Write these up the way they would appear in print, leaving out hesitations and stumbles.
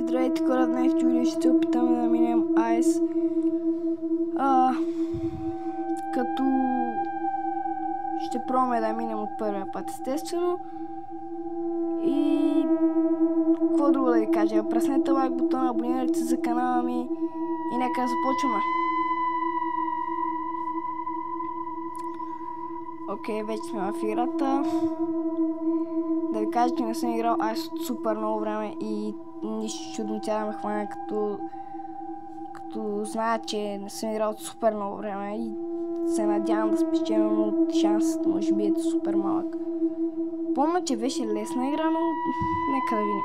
И здравейте хора, днес в видео ще се опитаме да минем айс. Като ще пробваме да минем от първия път, естествено. И какво друго да ви кажа? Преснете лайк бутона, абонирайте се за канала ми и нека започваме. Окей, вече сме в играта. Да ви кажа, че не съм играл айс от супер много време и нищо чудно тя да ме хване, като зная, че не съм играл от супер много време и се надявам да спечелям, но шансът може би е супер малък. Помня, че беше лесна игра, но нека да видим.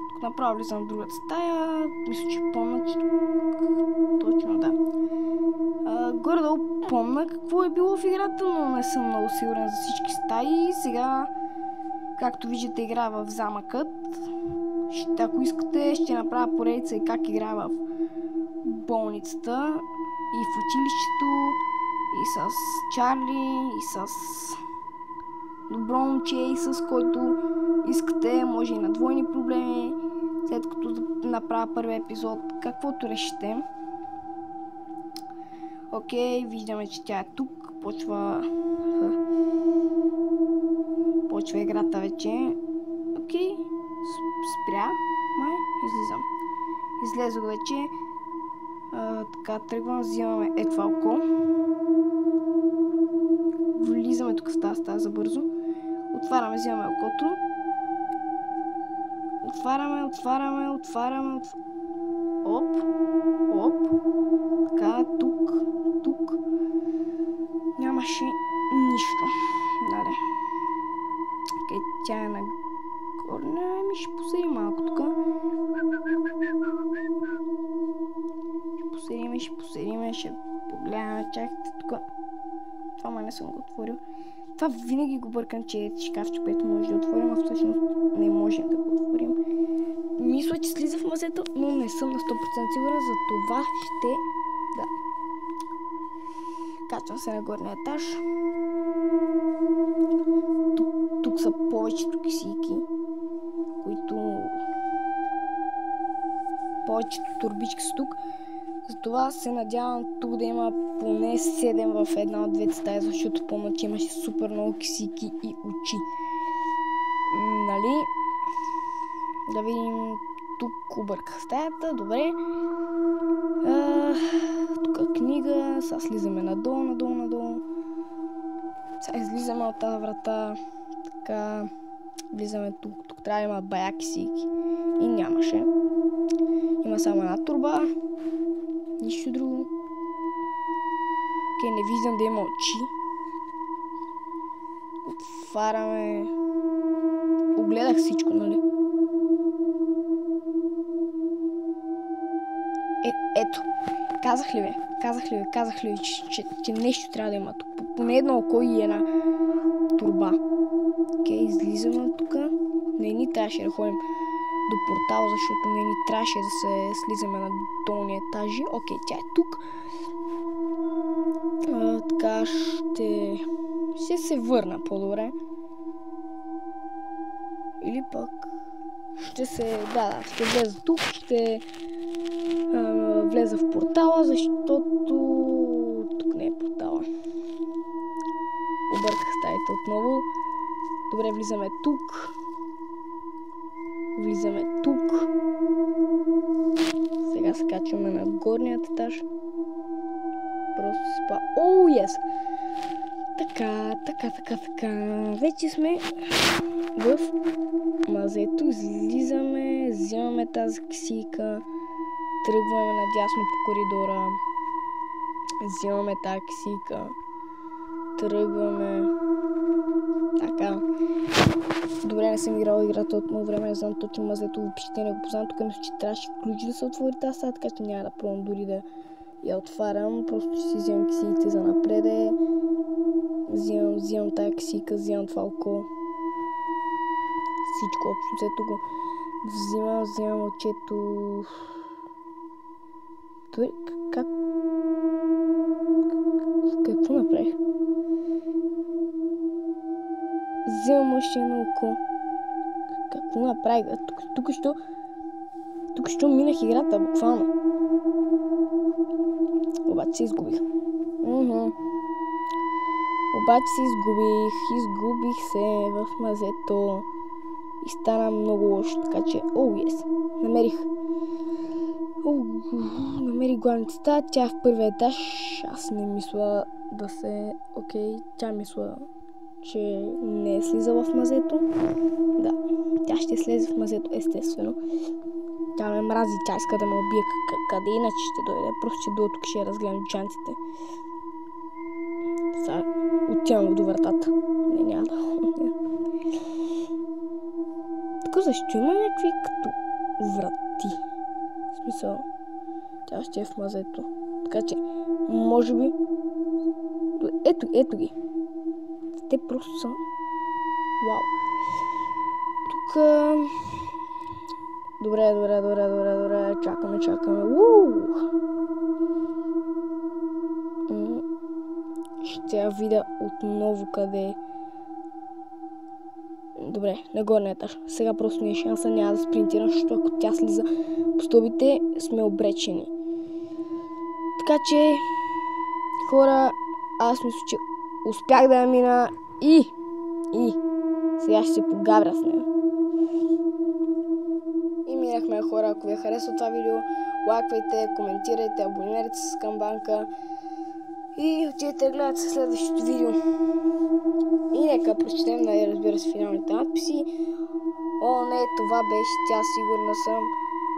Тук направо влизам в другата стая. Мисля, че помня, че точно да. Горе-долу помня какво е било в играта, но не съм много сигурен за всички стаи. Сега, както виждате, игра в замъкът. Ако искате, ще направя поредица и как игра в болницата и в училището, и с Чарли, и с добро момче, и с който искате, може и на двойни проблеми, след като направя първи епизод, каквото решите. Окей, виждаме, че тя е тук, почва играта вече. Окей, спря, май, излизам. Излезох вече. Така, тръгвам, взимаме това око. Влизаме тук в тази стая за бързо. Отваряме, взимаме окото. Отваряме. Оп. Така, тук. Нямаше нищо. Даде. Окей, тя е на горна. Ми ще поседим малко тук. Ще поседиме, ще погледаме, чакайте тук. Това май не съм го отворил. Това винаги го бъркам, че е шкафче, което може да отворим, а всъщност не можем да го отворим. Мисля, че слиза в мазето, но не съм на 100% сигурен, за това ще... Да. Качвам се на горния етаж. Тук са повечето кисийки, които... Повечето турбички са тук. Затова се надявам тук да има поне 7 в една от двете стаи, защото помня, че имаше супер много кисийки и очи. Нали? Да видим. Тук обърках стаята. Добре. Тук книга. Сега слизаме надолу. Сега излизаме от тази врата. Така. Влизаме тук. Тук трябва да има бая кисийки. И нямаше. Има само една турба. Нищо друго. Окей, не виждам да има очи. Отваряме. Огледах всичко, нали? Ето. Казах ли ви, че нещо трябва да има тук. Поне едно око и една турба. Окей, излизаме от тук. Не ни трябваше да ходим до портала, защото не ни трябваше да се слизаме на долни етажи. Окей, тя е тук. Така ще се върна по-добре. Или пък ще влеза тук, ще влеза в портала, защото тук не е портала. Обърках стаите отново. Добре, влизаме тук. Сега се качваме на горният етаж. Просто спа. Оу, ес! Така. Вече сме в мазето. Излизаме, взимаме тази кисийка. Тръгваме надясно по коридора. Взимаме тази кисийка. Тръгваме. Така. Добре, не съм играл играта от много време, не знам точно мазето, въобще не го познавам. Тук мисля, че трябваше ключ да се отвори тази стая, така че няма да пробвам дори да я отварям. Просто ще си вземам кисиите за напреде. Взимам тая кисийка, взимам това око. Всичко общо, взето го взимам очето. Добре, какво направих? Взимам още едно око. Какво направих? Тук що минах играта, буквално. Обаче се изгубих. Обаче се изгубих. Изгубих се в мазето. И стана много лошо, така че... Намерих главницата. Тя е в първия етаж. Аз не мисля да се... тя мисля, че не е слизала в мазето. Да, тя ще слезе в мазето, естествено. Тя ме мрази, тя иска да ме убие. Къде иначе ще дойде? Просто ще дойде тук, ще разгледам джанците. Сега отивам до вратата. Няма да. Тук защо има някакви като врати? В смисъл, тя ще е в мазето. Така че, може би... Ето ги. Те просто са... Вау. Тук... Добре. Чакаме. Ще я видя отново къде е. Добре, на горния етаж. Сега просто ми е шанса, няма да спринтирам, защото ако тя слиза по стълбите, сме обречени. Така че, хора, аз мисля, че успях да я мина и сега ще се погавря с нея. И минахме, хора. Ако ви е харесало това видео, лайквайте, коментирайте, абонирайте се с камбанка и отидете да гледате следващото видео. И нека прочетем, разбира се, финалните надписи. Не, това беше тя, сигурна съм.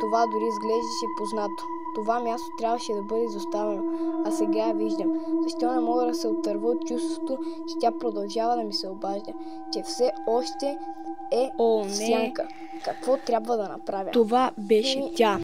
Това дори изглеждаше познато. Това място трябваше да бъде изоставено, а сега я виждам. Защо не мога да се отърва от чувството, че тя продължава да ми се обажда, че все още е в сянка. Какво трябва да направя? Това беше тя.